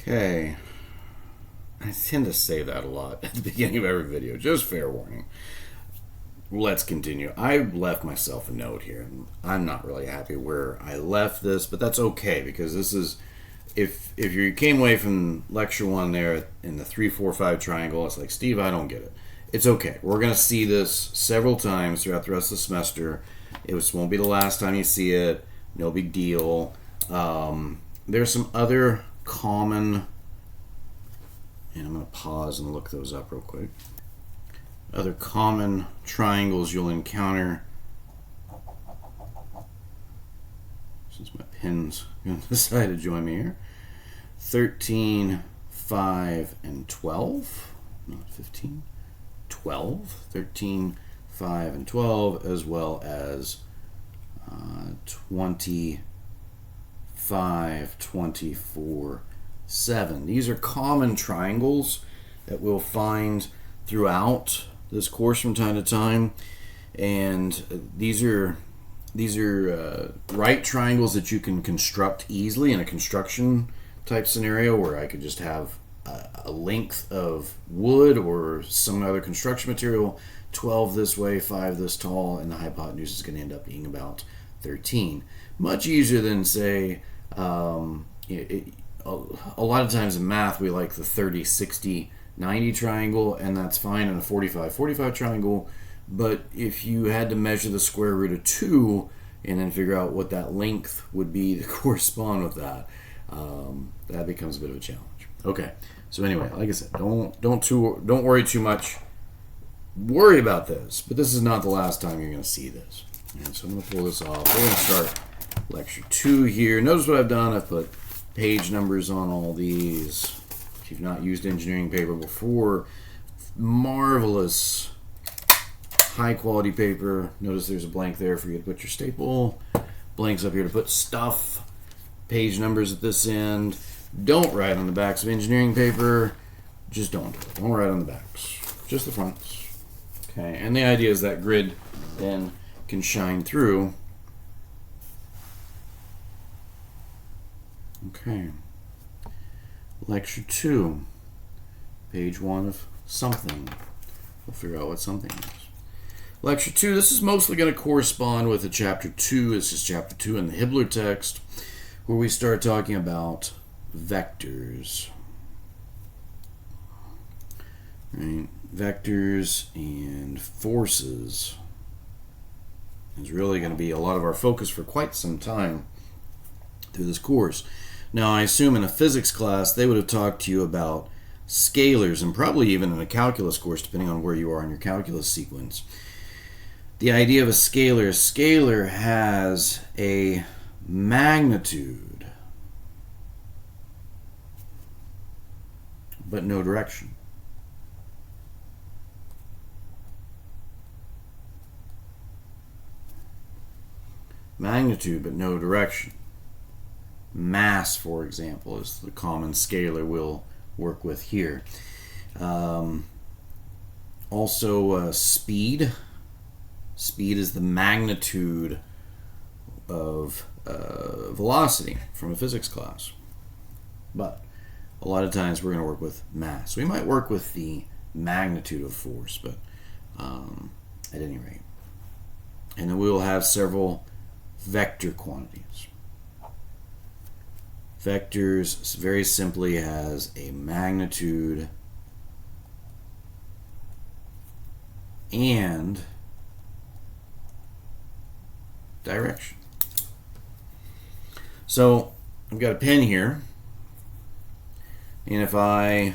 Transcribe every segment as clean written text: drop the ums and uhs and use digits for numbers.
Okay. I tend to say that a lot at the beginning of every video. Just fair warning. Let's continue. I left myself a note here. I'm not really happy where I left this, but that's okay because this is if you came away from lecture 1 there in the 3 4 5 triangle, it's like, Steve, I don't get it. It's okay. We're going to see this several times throughout the rest of the semester. It won't be the last time you see it. No big deal. There's some other common, and I'm going to pause and look those up real quick. Other common triangles you'll encounter. Since my pen's going to decide to join me here. 13, 5, and 12. Not 15. 12. 13, 5, and 12, as well as 25, 24, 7. These are common triangles that we'll find throughout this course from time to time, and these are right triangles that you can construct easily in a construction type scenario where I could just have a length of wood or some other construction material, 12 this way, 5 this tall, and the hypotenuse is going to end up being about 13. Much easier than, say, a lot of times in math we like the 30, 60, 90 triangle, and that's fine in a 45, 45 triangle, but if you had to measure the square root of 2 and then figure out what that length would be to correspond with that, that becomes a bit of a challenge. Okay, so anyway, like I said, don't worry too much. Worry about this, but this is not the last time you're going to see this. And so I'm going to pull this off. We're going to start lecture 2 here. Notice what I've done. I've put page numbers on all these. If you've not used engineering paper before, marvelous high quality paper. Notice there's a blank there for you to put your staple. Blanks up here to put stuff. Page numbers at this end. Don't write on the backs of engineering paper. Just don't do it. Don't write on the backs. Just the fronts. Okay, and the idea is that grid then can shine through. Okay. Lecture 2, page 1 of something. We'll figure out what something is. Lecture 2, this is mostly going to correspond with the chapter 2. This is chapter 2 in the Hibbler text, where we start talking about vectors. Right? Vectors and forces is really going to be a lot of our focus for quite some time through this course. Now, I assume in a physics class, they would have talked to you about scalars, and probably even in a calculus course, depending on where you are in your calculus sequence. The idea of a scalar has a magnitude, but no direction. Magnitude, but no direction. Mass, for example, is the common scalar we'll work with here. Also, speed. Speed is the magnitude of velocity from a physics class. But a lot of times we're going to work with mass. We might work with the magnitude of force, but at any rate. And then we will have several vector quantities. Vectors very simply has a magnitude and direction. So I've got a pen here, and if I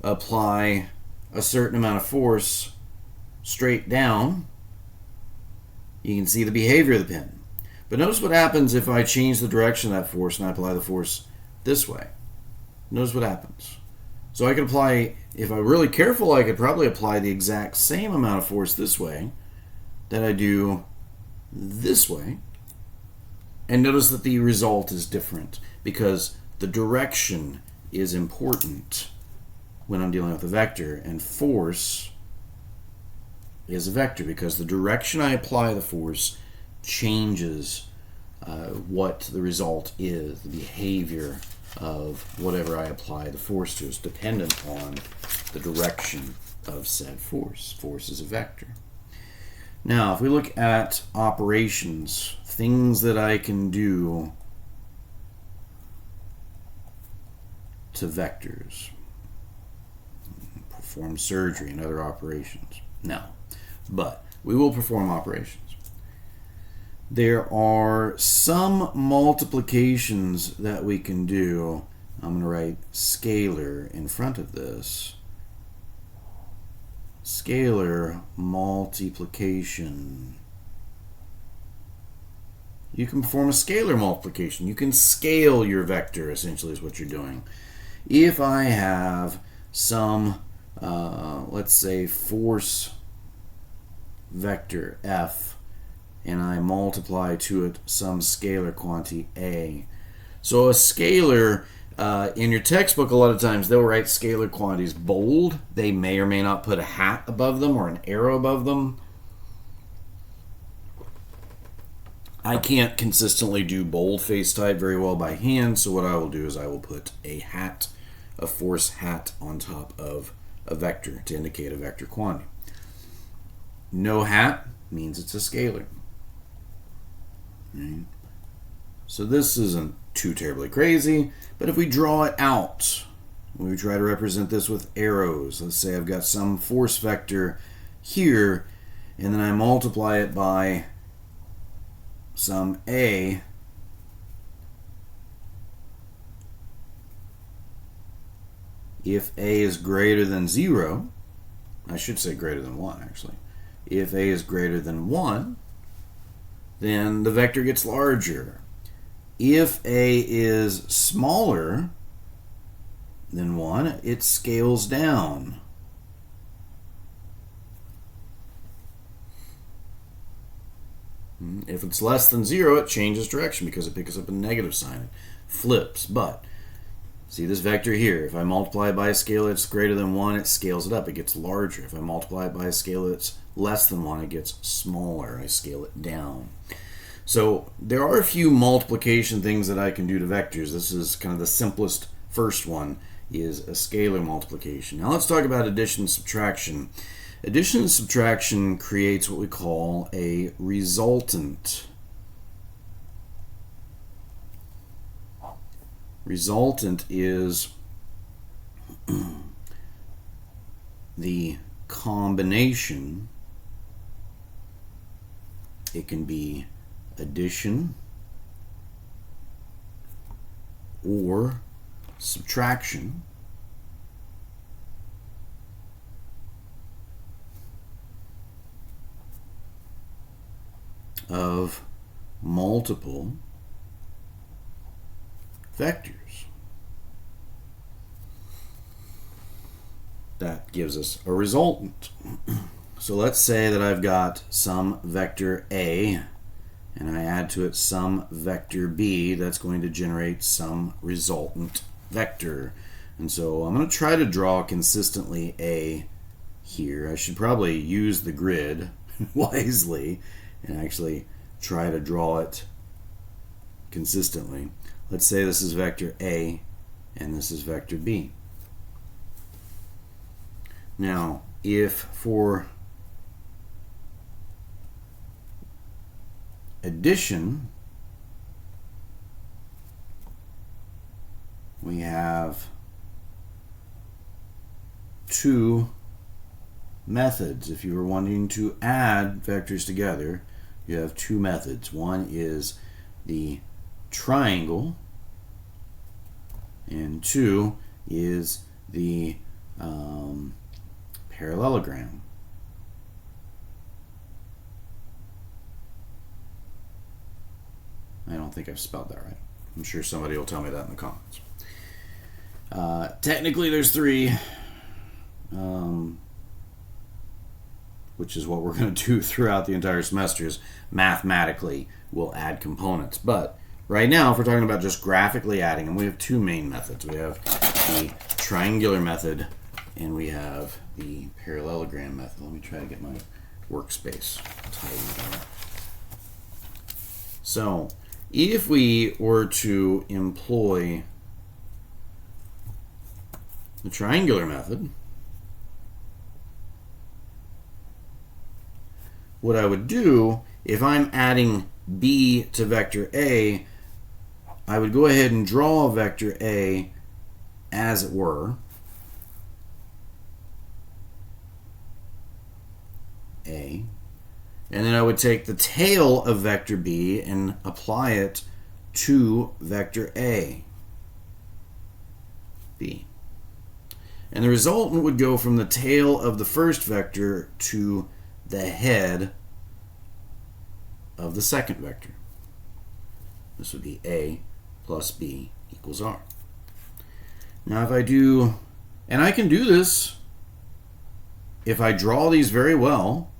apply a certain amount of force straight down, you can see the behavior of the pen. But notice what happens if I change the direction of that force and I apply the force this way. Notice what happens. So I could apply, if I'm really careful, I could probably apply the exact same amount of force this way that I do this way. And notice that the result is different because the direction is important when I'm dealing with a vector, and force is a vector because the direction I apply the force changes what the result is, the behavior of whatever I apply the force to. It's dependent on the direction of said force. Force is a vector. Now, if we look at operations, things that I can do to vectors, perform surgery and other operations. No, but we will perform operations. There are some multiplications that we can do. I'm going to write scalar in front of this. Scalar multiplication. You can perform a scalar multiplication. You can scale your vector, essentially, is what you're doing. If I have some, let's say, force vector F, and I multiply to it some scalar quantity A. So a scalar, in your textbook, a lot of times they'll write scalar quantities bold. They may or may not put a hat above them or an arrow above them. I can't consistently do boldface type very well by hand, so what I will do is I will put a hat, a force hat on top of a vector to indicate a vector quantity. No hat means it's a scalar. Right. So this isn't too terribly crazy, but if we draw it out, we try to represent this with arrows. Let's say I've got some force vector here, and then I multiply it by some A. If A is greater than 0, I should say greater than 1 actually. If A is greater than 1, then the vector gets larger. If A is smaller than 1, it scales down. If it's less than 0, it changes direction because it picks up a negative sign. It flips. But see this vector here, if I multiply it by a scalar that's greater than 1, it scales it up. It gets larger. If I multiply it by a scalar that's less than 1, it gets smaller. I scale it down. So there are a few multiplication things that I can do to vectors. This is kind of the simplest first one, is a scalar multiplication. Now let's talk about addition and subtraction. Addition and subtraction creates what we call a resultant. Resultant is the combination. It can be addition or subtraction of multiple vectors. That gives us a resultant. So let's say that I've got some vector A and I add to it some vector B. That's going to generate some resultant vector. And so I'm going to try to draw consistently A here. I should probably use the grid wisely and actually try to draw it consistently. Let's say this is vector A and this is vector B. Now, if for addition we have two methods. If you were wanting to add vectors together, you have two methods. One is the triangle, and two is the parallelogram. I don't think I've spelled that right. I'm sure somebody will tell me that in the comments. Technically there's three, which is what we're going to do throughout the entire semester, is mathematically we'll add components. But right now, if we're talking about just graphically adding them, we have two main methods. We have the triangular method and we have the parallelogram method. Let me try to get my workspace tidy here. So if we were to employ the triangular method, what I would do, if I'm adding b to vector A, I would go ahead and draw vector A as it were. A. And then I would take the tail of vector B and apply it to vector A. B. And the resultant would go from the tail of the first vector to the head of the second vector. This would be A plus B equals R. Now if I do, and I can do this if I draw these very well,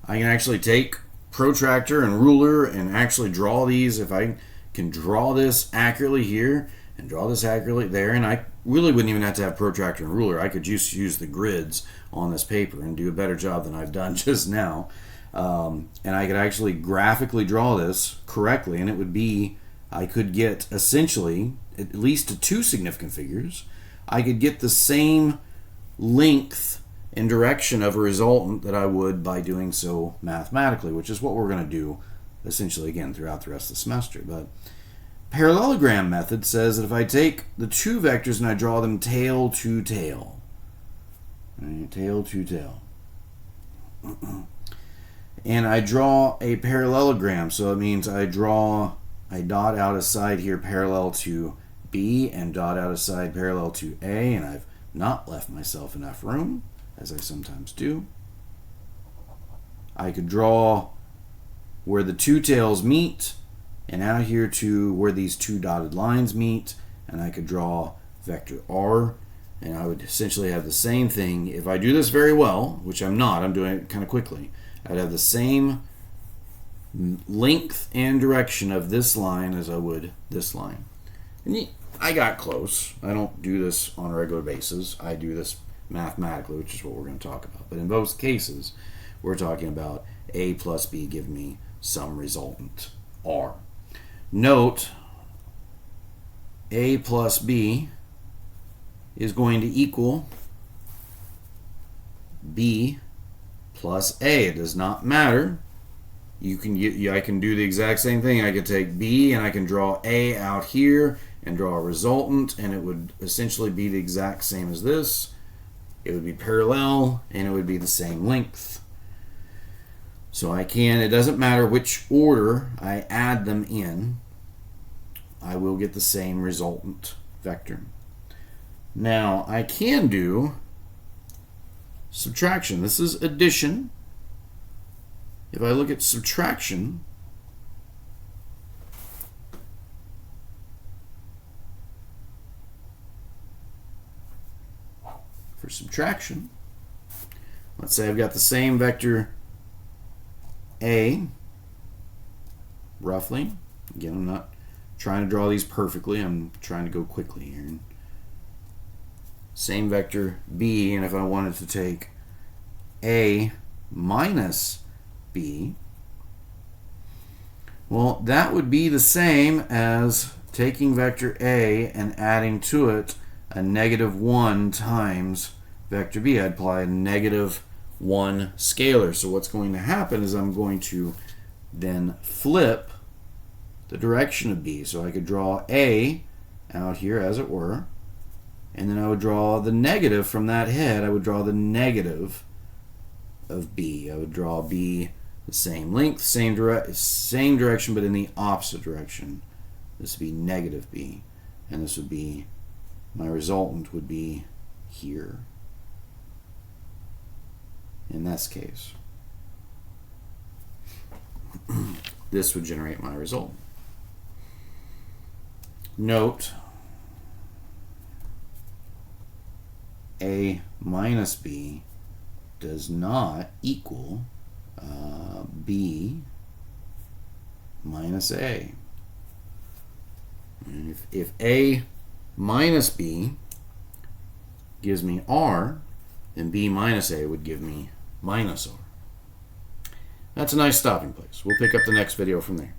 I can actually take protractor and ruler and actually draw these. If I can draw this accurately here and draw this accurately there, and I really wouldn't even have to have protractor and ruler. I could just use the grids on this paper and do a better job than I've done just now. And I could actually graphically draw this correctly, and it would be, I could get essentially at least to 2 significant figures. I could get the same length and direction of a resultant that I would by doing so mathematically, which is what we're going to do essentially again throughout the rest of the semester. But parallelogram method says that if I take the 2 vectors and I draw them tail to tail, right, tail to tail, and I draw a parallelogram, so it means I dot out a side here parallel to B and dot out a side parallel to A, and I've not left myself enough room, as I sometimes do. I could draw where the 2 tails meet, and out here to where these 2 dotted lines meet, and I could draw vector R, and I would essentially have the same thing. If I do this very well, which I'm not, I'm doing it kind of quickly, I'd have the same length and direction of this line as I would this line. And I got close. I don't do this on a regular basis. I do this mathematically, which is what we're going to talk about. But in both cases, we're talking about A plus B give me some resultant R. Note, A plus B is going to equal B plus A. It does not matter. I can do the exact same thing. I could take B and I can draw A out here and draw a resultant, and it would essentially be the exact same as this. It would be parallel and it would be the same length. So it doesn't matter which order I add them in, I will get the same resultant vector. Now I can do subtraction. This is addition. If I look at subtraction, let's say I've got the same vector A, roughly. Again, I'm not trying to draw these perfectly. I'm trying to go quickly here. Same vector B, and if I wanted to take A minus B, well, that would be the same as taking vector A and adding to it a -1 times vector B. I'd apply a -1 scalar. So what's going to happen is I'm going to then flip the direction of B. So I could draw A out here as it were, and then I would draw the negative from that head. I would draw the negative of B. I would draw B the same length, same direction, but in the opposite direction. This would be negative B, and this would be, my resultant would be here in this case. This would generate my result. Note, A minus B does not equal B minus A. And if A minus B gives me R, then B minus A would give me minus R. That's a nice stopping place. We'll pick up the next video from there.